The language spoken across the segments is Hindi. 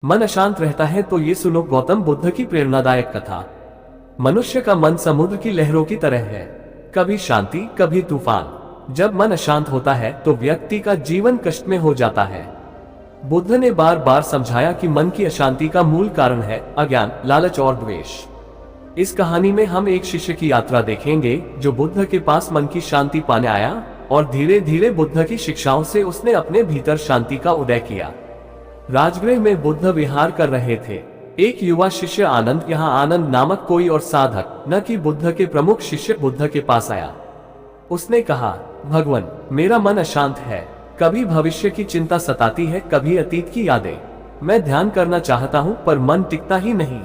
मन अशांत रहता है तो ये सुनो गौतम बुद्ध की प्रेरणादायक कथा। मनुष्य का मन समुद्र की लहरों की तरह है, कभी शांति कभी तूफान। जब मन अशांत होता है तो व्यक्ति का जीवन कष्ट में हो जाता है। बुद्ध ने बार बार समझाया कि मन की अशांति का मूल कारण है अज्ञान, लालच और द्वेष। इस कहानी में हम एक शिष्य की यात्रा देखेंगे जो बुद्ध के पास मन की शांति पाने आया और धीरे धीरे बुद्ध की शिक्षाओं से उसने अपने भीतर शांति का उदय किया। राजगृह में बुद्ध विहार कर रहे थे। एक युवा शिष्य आनंद, यहाँ आनंद नामक कोई और साधक न कि बुद्ध के प्रमुख शिष्य बुद्ध के पास आया। उसने कहा, भगवान, मेरा मन अशांत है, कभी भविष्य की चिंता सताती है, कभी अतीत की यादें। मैं ध्यान करना चाहता हूँ पर मन टिकता ही नहीं,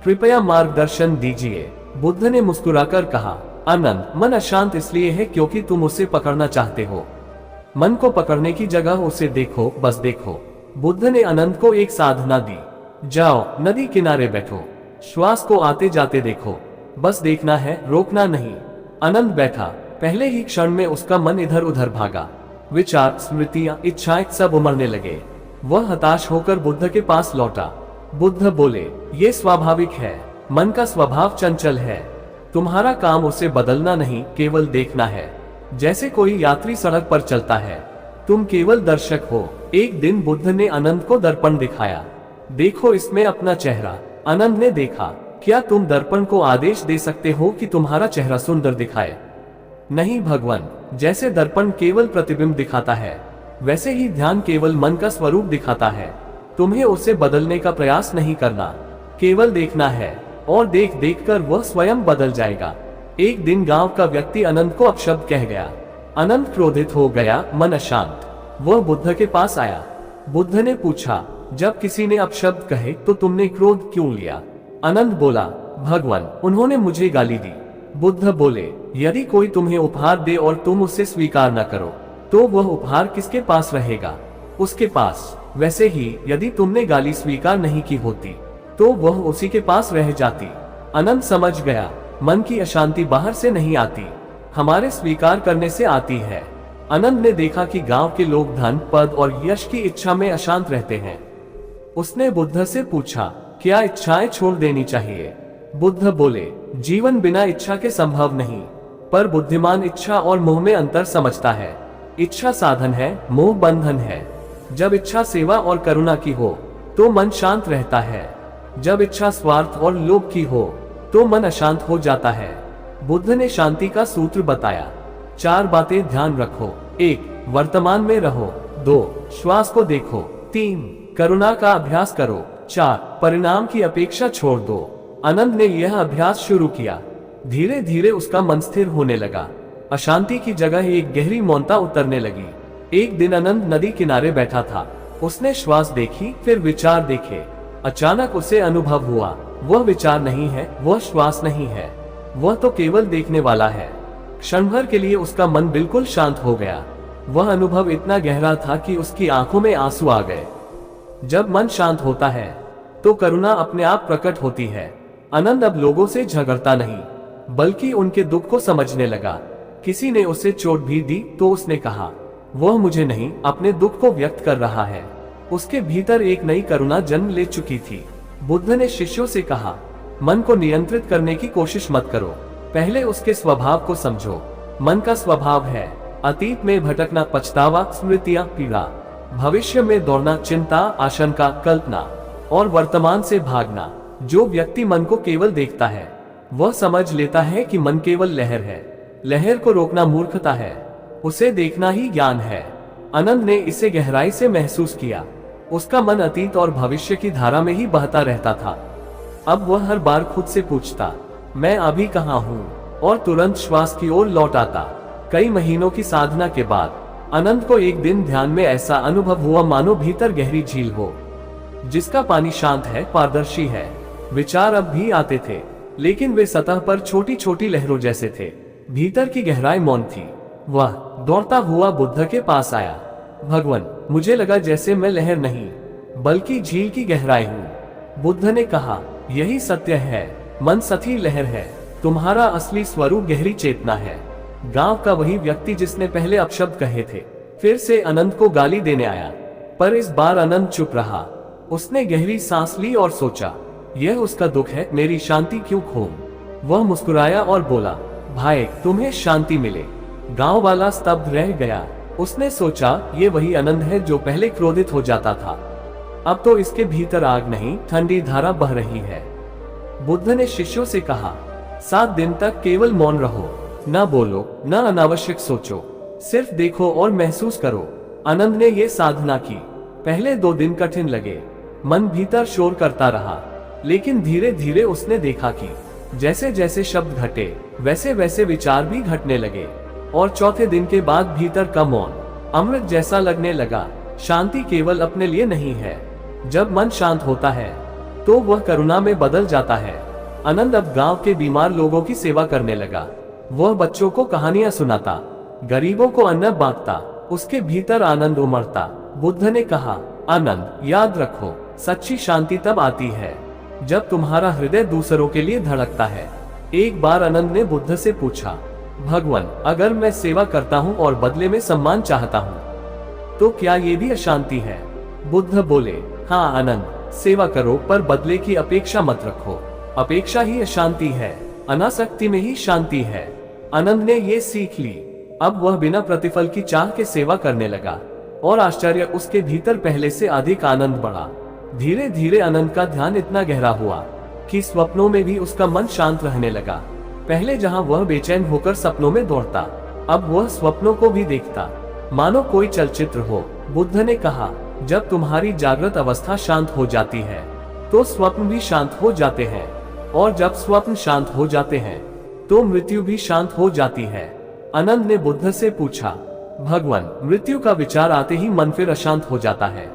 कृपया मार्गदर्शन दीजिए। बुद्ध ने मुस्कुराकर कहा, आनंद, मन अशांत इसलिए है क्योंकि तुम उसे पकड़ना चाहते हो। मन को पकड़ने की जगह उसे देखो, बस देखो। बुद्ध ने आनंद को एक साधना दी। जाओ, नदी किनारे बैठो, श्वास को आते जाते देखो, बस देखना है, रोकना नहीं। आनंद बैठा। पहले ही क्षण में उसका मन इधर उधर भागा। विचार, स्मृतियां, इच्छाएं सब उमड़ने लगे। वह हताश होकर बुद्ध के पास लौटा। बुद्ध बोले, ये स्वाभाविक है, मन का स्वभाव चंचल है। तुम्हारा काम उसे बदलना नहीं, केवल देखना है, जैसे कोई यात्री सड़क पर चलता है, तुम केवल दर्शक हो। एक दिन बुद्ध ने आनंद को दर्पण दिखाया। देखो इसमें अपना चेहरा। आनंद ने देखा। क्या तुम दर्पण को आदेश दे सकते हो कि तुम्हारा चेहरा सुंदर दिखाए? नहीं भगवान, जैसे दर्पण केवल प्रतिबिंब दिखाता है, वैसे ही ध्यान केवल मन का स्वरूप दिखाता है। तुम्हें उसे बदलने का प्रयास नहीं करना, केवल देखना है, और देख देख कर वह स्वयं बदल जाएगा। एक दिन गांव का व्यक्ति आनंद को अपशब्द कह गया। आनंद क्रोधित हो गया, मन अशांत। वह बुद्ध के पास आया। बुद्ध ने पूछा, जब किसी ने अपशब्द कहे तो तुमने क्रोध क्यों लिया? आनंद बोला, भगवान, उन्होंने मुझे गाली दी। बुद्ध बोले, यदि कोई तुम्हें उपहार दे और तुम उसे स्वीकार न करो तो वह उपहार किसके पास रहेगा? उसके पास। वैसे ही यदि तुमने गाली स्वीकार नहीं की होती तो वह उसी के पास रह जाती। आनंद समझ गया, मन की अशांति बाहर से नहीं आती, हमारे स्वीकार करने से आती है। आनंद ने देखा कि गांव के लोग धन, पद और यश की इच्छा में अशांत रहते हैं। उसने बुद्ध से पूछा, क्या इच्छाएं छोड़ देनी चाहिए? बुद्ध बोले, जीवन बिना इच्छा के संभव नहीं, पर बुद्धिमान इच्छा और मोह में अंतर समझता है। इच्छा साधन है, मोह बंधन है। जब इच्छा सेवा और करुणा की हो तो मन शांत रहता है, जब इच्छा स्वार्थ और लोभ की हो तो मन अशांत हो जाता है। बुद्ध ने शांति का सूत्र बताया। 4 बातें ध्यान रखो। 1. वर्तमान में रहो। 2. श्वास को देखो। 3. करुणा का अभ्यास करो। 4. परिणाम की अपेक्षा छोड़ दो। आनंद ने यह अभ्यास शुरू किया। धीरे धीरे उसका मन स्थिर होने लगा। अशांति की जगह एक गहरी मौनता उतरने लगी। एक दिन आनंद नदी किनारे बैठा था। उसने श्वास देखी, फिर विचार देखे। अचानक उसे अनुभव हुआ, वह विचार नहीं है, वह श्वास नहीं है, वह तो केवल देखने वाला है। क्षण भर के लिए उसका मन बिल्कुल शांत हो गया। वह अनुभव इतना गहरा था कि उसकी आंखों में आंसू आ गए। जब मन शांत होता है तो करुणा अपने आप प्रकट होती है। आनंद अब लोगों से झगड़ता नहीं, बल्कि उनके दुख को समझने लगा। किसी ने उसे चोट भी दी तो उसने कहा, वह मुझे नहीं, अपने दुख को व्यक्त कर रहा है। उसके भीतर एक नई करुणा जन्म ले चुकी थी। बुद्ध ने शिष्यों से कहा, मन को नियंत्रित करने की कोशिश मत करो, पहले उसके स्वभाव को समझो। मन का स्वभाव है अतीत में भटकना, पछतावा, स्मृतियां, पीड़ा, भविष्य में दौड़ना, चिंता, आशंका, कल्पना, और वर्तमान से भागना। जो व्यक्ति मन को केवल देखता है वह समझ लेता है कि मन केवल लहर है। लहर को रोकना मूर्खता है, उसे देखना ही ज्ञान है। आनंद ने इसे गहराई से महसूस किया। उसका मन अतीत और भविष्य की धारा में ही बहता रहता था। अब वह हर बार खुद से पूछता, मैं अभी कहाँ हूँ, और तुरंत श्वास की ओर लौट आता। कई महीनों की साधना के बाद आनंद को एक दिन ध्यान में ऐसा अनुभव हुआ मानो भीतर गहरी झील हो, जिसका पानी शांत है, पारदर्शी है। विचार अब भी आते थे, लेकिन वे सतह पर छोटी छोटी लहरों जैसे थे। भीतर की गहराई मौन थी। वह दौड़ता हुआ बुद्ध के पास आया। भगवान, मुझे लगा जैसे मैं लहर नहीं, बल्कि झील की गहराई हूँ। बुद्ध ने कहा, यही सत्य है, मन सथी लहर है, तुम्हारा असली स्वरूप गहरी चेतना है। गांव का वही व्यक्ति जिसने पहले अपशब्द कहे थे फिर से अनंत को गाली देने आया, पर इस बार अनंत चुप रहा। उसने गहरी सांस ली और सोचा, यह उसका दुख है, मेरी शांति क्यों खोऊं। वह मुस्कुराया और बोला, भाई तुम्हें शांति मिले। गांव वाला स्तब्ध रह गया। उसने सोचा, ये वही आनंद है जो पहले क्रोधित हो जाता था। अब तो इसके भीतर आग नहीं, ठंडी धारा बह रही है। बुद्ध ने शिष्यों से कहा, 7 दिन तक केवल मौन रहो, न बोलो, न अनावश्यक सोचो, सिर्फ देखो और महसूस करो। आनंद ने ये साधना की। पहले 2 दिन कठिन लगे, मन भीतर शोर करता रहा, लेकिन धीरे धीरे उसने देखा कि जैसे जैसे शब्द घटे, वैसे वैसे विचार भी घटने लगे। और चौथे दिन के बाद भीतर का मौन अमृत जैसा लगने लगा। शांति केवल अपने लिए नहीं है। जब मन शांत होता है तो वह करुणा में बदल जाता है। आनंद अब गांव के बीमार लोगों की सेवा करने लगा। वह बच्चों को कहानियां सुनाता, गरीबों को अन्न बांटता, उसके भीतर आनंद उमड़ता। बुद्ध ने कहा, आनंद याद रखो, सच्ची शांति तब आती है जब तुम्हारा हृदय दूसरों के लिए धड़कता है। एक बार आनंद ने बुद्ध से पूछा, भगवान, अगर मैं सेवा करता हूँ और बदले में सम्मान चाहता हूँ तो क्या ये भी अशांति है? बुद्ध बोले, हाँ आनंद, सेवा करो पर बदले की अपेक्षा मत रखो। अपेक्षा ही अशांति है, अनासक्ति में ही शांति है। आनंद ने ये सीख ली। अब वह बिना प्रतिफल की चाह के सेवा करने लगा और आश्चर्य उसके भीतर पहले से अधिक आनंद बढ़ा। धीरे धीरे आनंद का ध्यान इतना गहरा हुआ कि स्वप्नों में भी उसका मन शांत रहने लगा। पहले जहां वह बेचैन होकर सपनों में दौड़ता, अब वह स्वप्नों को भी देखता मानो कोई चलचित्र हो। बुद्ध ने कहा, जब तुम्हारी जागृत अवस्था शांत हो जाती है तो स्वप्न भी शांत हो जाते हैं, और जब स्वप्न शांत हो जाते हैं तो मृत्यु भी शांत हो जाती है। आनंद ने बुद्ध से पूछा, भगवान, मृत्यु का विचार आते ही मन फिर अशांत हो जाता है,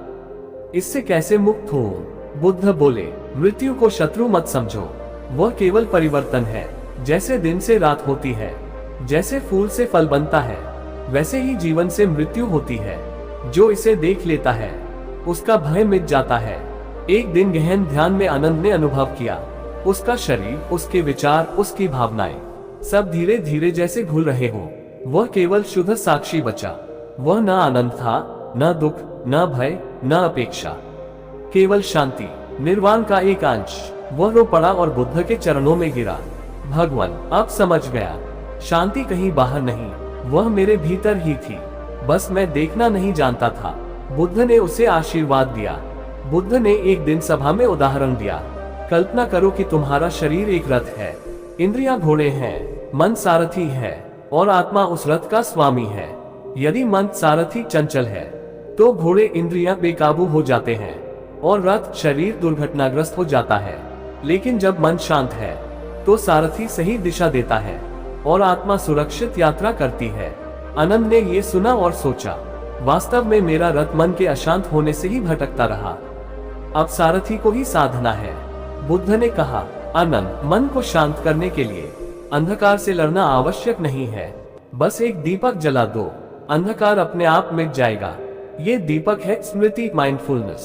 इससे कैसे मुक्त हो? बुद्ध बोले, मृत्यु को शत्रु मत समझो, वह केवल परिवर्तन है। जैसे दिन से रात होती है, जैसे फूल से फल बनता है, वैसे ही जीवन से मृत्यु होती है। जो इसे देख लेता है उसका भय मिट जाता है। एक दिन गहन ध्यान में आनंद ने अनुभव किया, उसका शरीर, उसके विचार, उसकी भावनाएं सब धीरे धीरे जैसे घुल रहे हों। वह केवल शुद्ध साक्षी बचा। वह न आनंद था, न दुख, न भय, न अपेक्षा, केवल शांति, निर्वाण का एक अंश। वह रो पड़ा और बुद्ध के चरणों में गिरा। भगवान, अब समझ गया, शांति कहीं बाहर नहीं, वह मेरे भीतर ही थी, बस मैं देखना नहीं जानता था। बुद्ध ने उसे आशीर्वाद दिया। बुद्ध ने एक दिन सभा में उदाहरण दिया, कल्पना करो कि तुम्हारा शरीर एक रथ है, इंद्रियां घोड़े हैं, मन सारथी है और आत्मा उस रथ का स्वामी है। यदि मन सारथी चंचल है तो घोड़े इंद्रियां बेकाबू हो जाते हैं और रथ शरीर दुर्घटनाग्रस्त हो जाता है। लेकिन जब मन शांत है तो सारथी सही दिशा देता है और आत्मा सुरक्षित यात्रा करती है। आनंद ने ये सुना और सोचा, वास्तव में मेरा रथ मन के अशांत होने से ही भटकता रहा, अब सारथी को ही साधना है। बुद्ध ने कहा, आनंद, मन को शांत करने के लिए अंधकार से लड़ना आवश्यक नहीं है, बस एक दीपक जला दो, अंधकार अपने आप मिट जाएगा। ये दीपक है स्मृति, माइंडफुलनेस।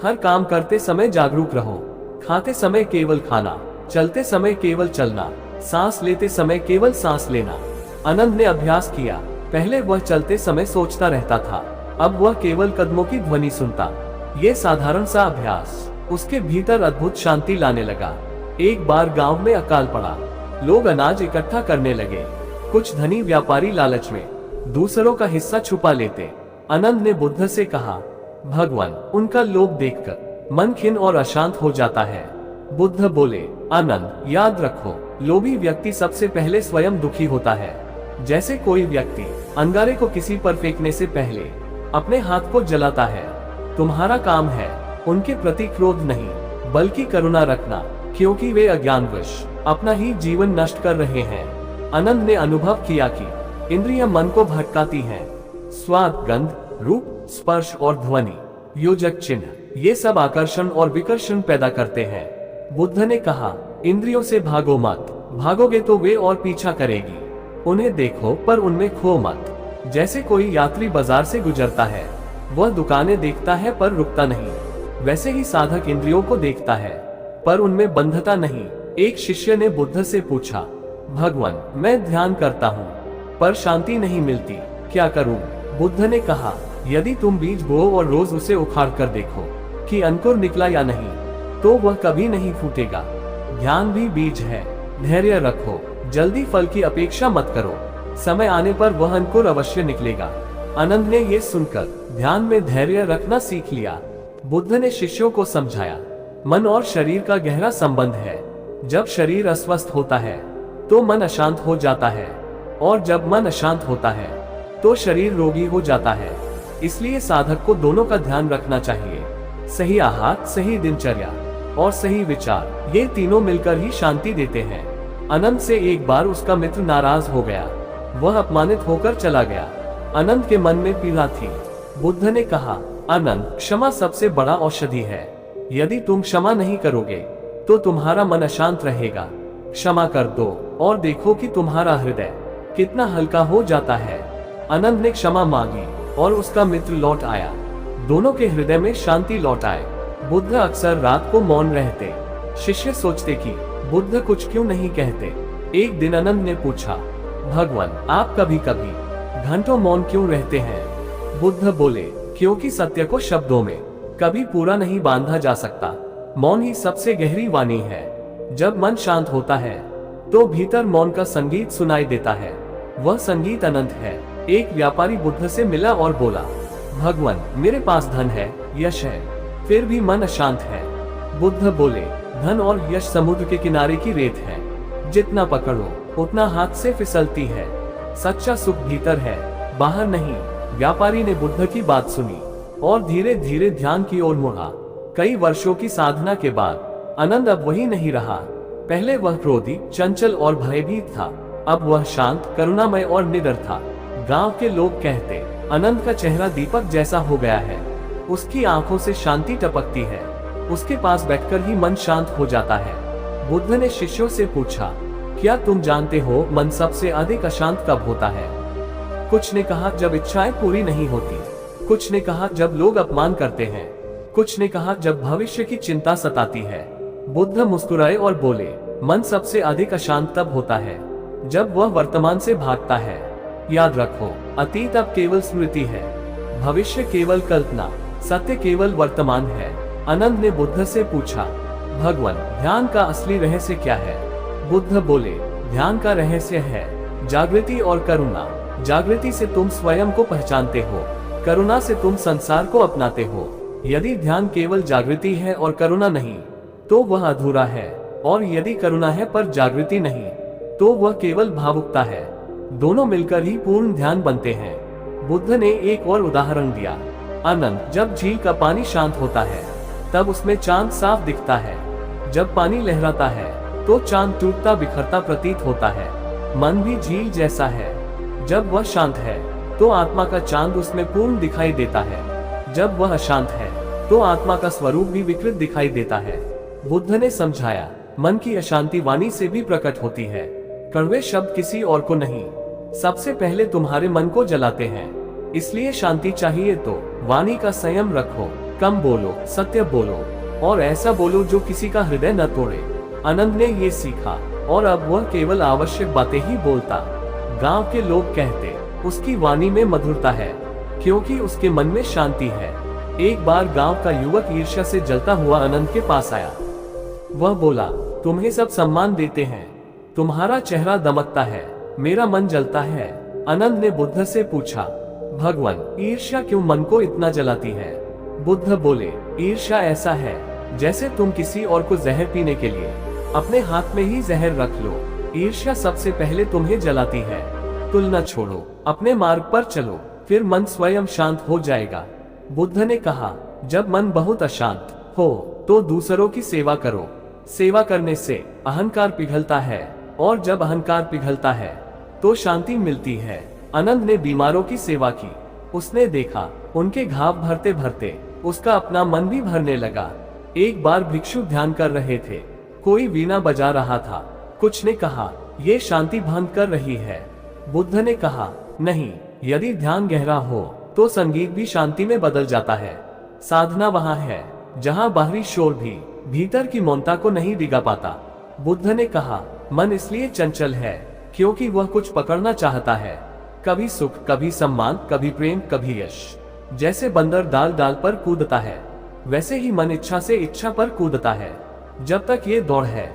हर काम करते समय जागरूक रहो, खाते समय केवल खाना, चलते समय केवल चलना, सांस लेते समय केवल सांस लेना। आनंद ने अभ्यास किया। पहले वह चलते समय सोचता रहता था, अब वह केवल कदमों की ध्वनि सुनता। ये साधारण सा अभ्यास उसके भीतर अद्भुत शांति लाने लगा। एक बार गांव में अकाल पड़ा, लोग अनाज इकट्ठा करने लगे। कुछ धनी व्यापारी लालच में दूसरों का हिस्सा छुपा लेते। आनंद ने बुद्ध से कहा, भगवान, उनका लोभ देखकर मन खिन्न और अशांत हो जाता है। बुद्ध बोले, आनंद, याद रखो, लोभी व्यक्ति सबसे पहले स्वयं दुखी होता है। जैसे कोई व्यक्ति अंगारे को किसी पर फेंकने से पहले अपने हाथ को जलाता है, तुम्हारा काम है उनके प्रति क्रोध नहीं बल्कि करुणा रखना, क्योंकि वे अज्ञानवश अपना ही जीवन नष्ट कर रहे हैं। आनंद ने अनुभव किया कि इंद्रियां मन को भटकाती हैं। स्वाद, गंध, रूप, स्पर्श और ध्वनि, योजक चिन्ह, ये सब आकर्षण और विकर्षण पैदा करते हैं। बुद्ध ने कहा, इंद्रियों से भागो मत, भागोगे तो वे और पीछा करेगी। उन्हें देखो पर उनमें खो मत। जैसे कोई यात्री बाजार से गुजरता है, वह दुकानें देखता है पर रुकता नहीं, वैसे ही साधक इंद्रियों को देखता है पर उनमें बंधता नहीं। एक शिष्य ने बुद्ध से पूछा, भगवान, मैं ध्यान करता हूँ पर शांति नहीं मिलती, क्या करूँ? बुद्ध ने कहा, यदि तुम बीज बोओ और रोज उसे उखाड़ कर देखो, कि अंकुर निकला या नहीं, तो वह कभी नहीं फूटेगा। ध्यान भी बीज है, धैर्य रखो, जल्दी फल की अपेक्षा मत करो, समय आने पर वह अंकुर अवश्य निकलेगा। आनंद ने ये सुनकर ध्यान में धैर्य रखना सीख लिया। बुद्ध ने शिष्यों को समझाया, मन और शरीर का गहरा संबंध है। जब शरीर अस्वस्थ होता है तो मन अशांत हो जाता है, और जब मन अशांत होता है तो शरीर रोगी हो जाता है। इसलिए साधक को दोनों का ध्यान रखना चाहिए। सही आहार, सही दिनचर्या और सही विचार, ये तीनों मिलकर ही शांति देते हैं। अनंत से एक बार उसका मित्र नाराज हो गया, वह अपमानित होकर चला गया। अनंत के मन में पीड़ा थी। बुद्ध ने कहा, अनंत, क्षमा सबसे बड़ा औषधि है। यदि तुम क्षमा नहीं करोगे तो तुम्हारा मन अशांत रहेगा। क्षमा कर दो और देखो कि तुम्हारा हृदय कितना हल्का हो जाता है। अनंत ने क्षमा मांगी और उसका मित्र लौट आया। दोनों के हृदय में शांति लौट आए। बुद्ध अक्सर रात को मौन रहते। शिष्य सोचते कि बुद्ध कुछ क्यों नहीं कहते। एक दिन अनंत ने पूछा, भगवान, आप कभी कभी घंटों मौन क्यों रहते हैं? बुद्ध बोले, क्योंकि सत्य को शब्दों में कभी पूरा नहीं बांधा जा सकता। मौन ही सबसे गहरी वाणी है। जब मन शांत होता है तो भीतर मौन का संगीत सुनाई देता है। वह संगीत अनंत है। एक व्यापारी बुद्ध से मिला और बोला, भगवान, मेरे पास धन है, यश है, फिर भी मन अशांत है। बुद्ध बोले, धन और यश समुद्र के किनारे की रेत है, जितना पकड़ो उतना हाथ से फिसलती है। सच्चा सुख भीतर है, बाहर नहीं। व्यापारी ने बुद्ध की बात सुनी और धीरे धीरे ध्यान की ओर मुड़ा। कई वर्षों की साधना के बाद आनंद अब वही नहीं रहा। पहले वह क्रोधी, चंचल और भयभीत था, अब वह शांत, करुणामय और निडर था। गांव के लोग कहते, आनंद का चेहरा दीपक जैसा हो गया है, उसकी आंखों से शांति टपकती है, उसके पास बैठकर ही मन शांत हो जाता है। बुद्ध ने शिष्यों से पूछा, क्या तुम जानते हो मन सबसे अधिक अशांत कब होता है? कुछ ने कहा, जब इच्छाएं पूरी नहीं होती। कुछ ने कहा, जब लोग अपमान करते हैं। कुछ ने कहा, जब भविष्य की चिंता सताती है। बुद्ध मुस्कुराए और बोले, मन सबसे अधिक अशांत तब होता है जब वह वर्तमान से भागता है। याद रखो, अतीत अब केवल स्मृति है, भविष्य केवल कल्पना, सत्य केवल वर्तमान है। आनंद ने बुद्ध से पूछा, भगवान, ध्यान का असली रहस्य क्या है? बुद्ध बोले, ध्यान का रहस्य है जागृति और करुणा। जागृति से तुम स्वयं को पहचानते हो, करुणा से तुम संसार को अपनाते हो। यदि ध्यान केवल जागृति है और करुणा नहीं, तो वह अधूरा है, और यदि करुणा है पर जागृति नहीं, तो वह केवल भावुकता है। दोनों मिलकर ही पूर्ण ध्यान बनते हैं। बुद्ध ने एक और उदाहरण दिया, आनंद, जब झील का पानी शांत होता है तब उसमें चांद साफ दिखता है। जब पानी लहराता है तो चांद टूटता बिखरता प्रतीत होता है। मन भी झील जैसा है, जब वह शांत है तो आत्मा का चांद उसमें पूर्ण दिखाई देता है, जब वह अशांत है तो आत्मा का स्वरूप भी विकृत दिखाई देता है। बुद्ध ने समझाया, मन की अशांति वाणी से भी प्रकट होती है। कड़वे शब्द किसी और को नहीं, सबसे पहले तुम्हारे मन को जलाते हैं। इसलिए शांति चाहिए तो वाणी का संयम रखो, कम बोलो, सत्य बोलो, और ऐसा बोलो जो किसी का हृदय न तोड़े। आनंद ने ये सीखा और अब वह केवल आवश्यक बातें ही बोलता। गांव के लोग कहते, उसकी वाणी में मधुरता है, क्योंकि उसके मन में शांति है। एक बार गांव का युवक ईर्ष्या से जलता हुआ आनंद के पास आया। वह बोला, तुम्हें सब सम्मान देते हैं, तुम्हारा चेहरा दमकता है, मेरा मन जलता है। आनंद ने बुद्ध से पूछा, भगवान, ईर्ष्या क्यों मन को इतना जलाती है? बुद्ध बोले, ईर्ष्या ऐसा है जैसे तुम किसी और को जहर पीने के लिए अपने हाथ में ही जहर रख लो। ईर्ष्या सबसे पहले तुम्हें जलाती है। तुलना छोड़ो, अपने मार्ग पर चलो, फिर मन स्वयं शांत हो जाएगा। बुद्ध ने कहा, जब मन बहुत अशांत हो तो दूसरों की सेवा करो। सेवा करने से अहंकार पिघलता है, और जब अहंकार पिघलता है तो शांति मिलती है। आनंद ने बीमारों की सेवा की। उसने देखा, उनके घाव भरते भरते उसका अपना मन भी भरने लगा। एक बार भिक्षु ध्यान कर रहे थे, कोई वीणा बजा रहा था। कुछ ने कहा, ये शांति भंग कर रही है। बुद्ध ने कहा, नहीं, यदि ध्यान गहरा हो तो संगीत भी शांति में बदल जाता है। साधना वहां है जहां बाहरी शोर भी भीतर की मौनता को नहीं डिगा पाता। बुद्ध ने कहा, मन इसलिए चंचल है क्योंकि वह कुछ पकड़ना चाहता है, कभी सुख, कभी सम्मान, कभी प्रेम, कभी यश। जैसे बंदर डाल डाल पर कूदता है, वैसे ही मन इच्छा से इच्छा पर कूदता है। जब तक ये दौड़ है,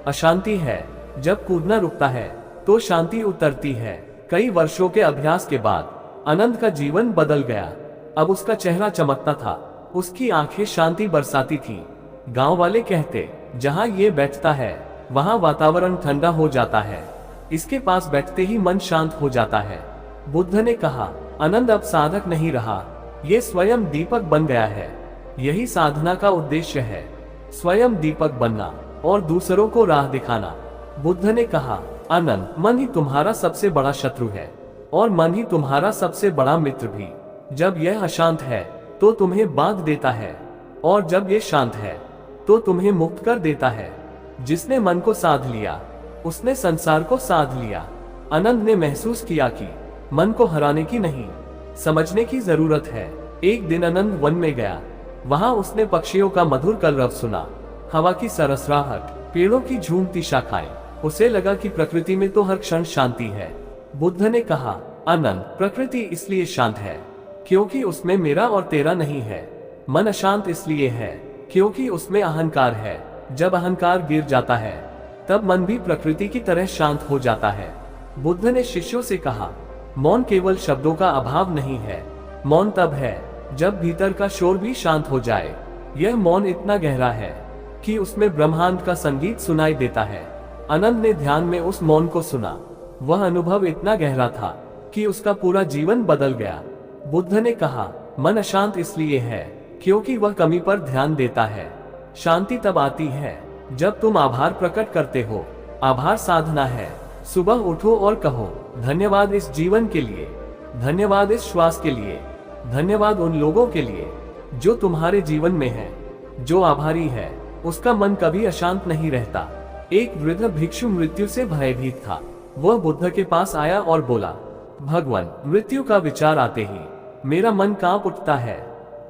अशांति है। जब कूदना रुकता है तो शांति उतरती है। कई वर्षों के अभ्यास के बाद आनंद का जीवन बदल गया। अब उसका चेहरा चमकता था, उसकी आंखें शांति बरसाती थी। गांव वाले कहते, जहां ये बैठता है वहां वातावरण ठंडा हो जाता है, इसके पास बैठते ही मन शांत हो जाता है। बुद्ध ने कहा, आनंद अब साधक नहीं रहा, ये स्वयं दीपक बन गया है। यही साधना का उद्देश्य है, स्वयं दीपक बनना और दूसरों को राह दिखाना। बुद्ध ने कहा, आनंद, मन ही तुम्हारा सबसे बड़ा शत्रु है और मन ही तुम्हारा सबसे बड़ा मित्र भी। जब यह अशांत है तो तुम्हें बांध देता है और जब यह शांत है तो तुम्हें मुक्त कर देता है। जिसने मन को साध लिया उसने संसार को साध लिया। आनंद ने महसूस किया कि मन को हराने की नहीं, समझने की जरूरत है। एक दिन आनंद वन में गया। वहां उसने पक्षियों का मधुर कलरव सुना, हवा की सरसराहट, पेड़ों की झूमती शाखाएं। उसे लगा कि प्रकृति में तो हर क्षण शांति है। बुद्ध ने कहा, आनंद, प्रकृति इसलिए शांत है क्योंकि उसमें मेरा और तेरा नहीं है। मन अशांत इसलिए है क्योंकि उसमें अहंकार है। जब अहंकार गिर जाता है तब मन भी प्रकृति की तरह शांत हो जाता है। बुद्ध ने शिष्यों से कहा, मौन केवल शब्दों का अभाव नहीं है, मौन तब है जब भीतर का शोर भी शांत हो जाए। यह मौन इतना गहरा है कि उसमें ब्रह्मांड का संगीत सुनाई देता है। आनंद ने ध्यान में उस मौन को सुना। वह अनुभव इतना गहरा था कि उसका पूरा जीवन बदल गया। बुद्ध ने कहा, मन अशांत इसलिए है क्योंकि वह कमी पर ध्यान देता है। शांति तब आती है जब तुम आभार प्रकट करते हो। आभार साधना है। सुबह उठो और कहो, धन्यवाद इस जीवन के लिए, धन्यवाद इस श्वास के लिए, धन्यवाद उन लोगों के लिए जो तुम्हारे जीवन में है। जो आभारी है उसका मन कभी अशांत नहीं रहता। एक वृद्ध भिक्षु मृत्यु से भयभीत था। वह बुद्ध के पास आया और बोला, भगवान, मृत्यु का विचार आते ही मेरा मन कांप उठता है।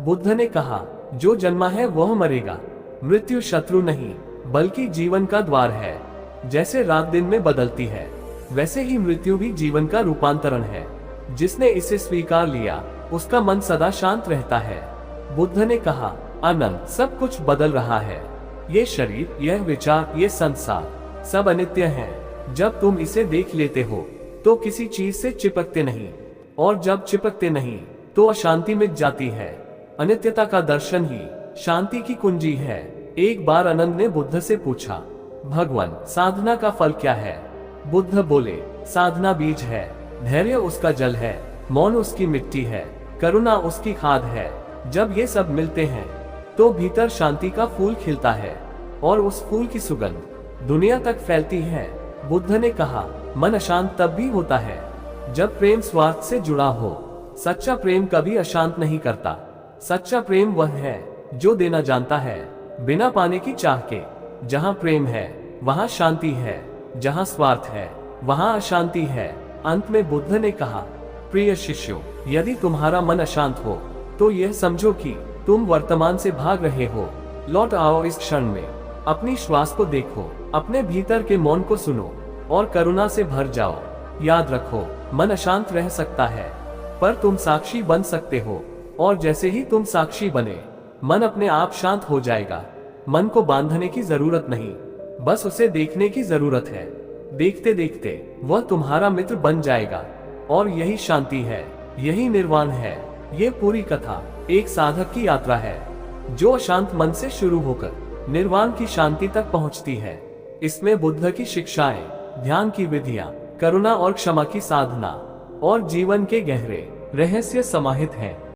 बुद्ध ने कहा, जो जन्मा है वह मरेगा। मृत्यु शत्रु नहीं बल्कि जीवन का द्वार है। जैसे रात दिन में बदलती है वैसे ही मृत्यु भी जीवन का रूपांतरण है। जिसने इसे स्वीकार लिया उसका मन सदा शांत रहता है। बुद्ध ने कहा, आनंद, सब कुछ बदल रहा है। ये शरीर, यह विचार, ये संसार सब अनित्य हैं। जब तुम इसे देख लेते हो तो किसी चीज से चिपकते नहीं, और जब चिपकते नहीं तो अशांति मिट जाती है। अनित्यता का दर्शन ही शांति की कुंजी है। एक बार आनंद ने बुद्ध से पूछा, भगवान, साधना का फल क्या है? बुद्ध बोले, साधना बीज है, धैर्य उसका जल है, मौन उसकी मिट्टी है, करुणा उसकी खाद है। जब ये सब मिलते हैं तो भीतर शांति का फूल खिलता है और उस फूल की सुगंध दुनिया तक फैलती है। बुद्ध ने कहा, मन अशांत तब भी होता है जब प्रेम स्वार्थ से जुड़ा हो। सच्चा प्रेम कभी अशांत नहीं करता। सच्चा प्रेम वह है जो देना जानता है बिना पाने की चाह के। जहाँ प्रेम है वहाँ शांति है, जहाँ स्वार्थ है वहाँ अशांति है। अंत में बुद्ध ने कहा, प्रिय शिष्यों, यदि तुम्हारा मन अशांत हो तो यह समझो कि तुम वर्तमान से भाग रहे हो। लौट आओ इस क्षण में, अपनी श्वास को देखो, अपने भीतर के मौन को सुनो और करुणा से भर जाओ। याद रखो, मन अशांत रह सकता है पर तुम साक्षी बन सकते हो, और जैसे ही तुम साक्षी बने मन अपने आप शांत हो जाएगा। मन को बांधने की जरूरत नहीं, बस उसे देखने की जरूरत है। देखते देखते वह तुम्हारा मित्र बन जाएगा और यही शांति है, यही निर्वाण है। ये पूरी कथा एक साधक की यात्रा है जो अशांत मन से शुरू होकर निर्वाण की शांति तक पहुंचती है। इसमें बुद्ध की शिक्षाएं, ध्यान की विधियां, करुणा और क्षमा की साधना और जीवन के गहरे रहस्य समाहित हैं।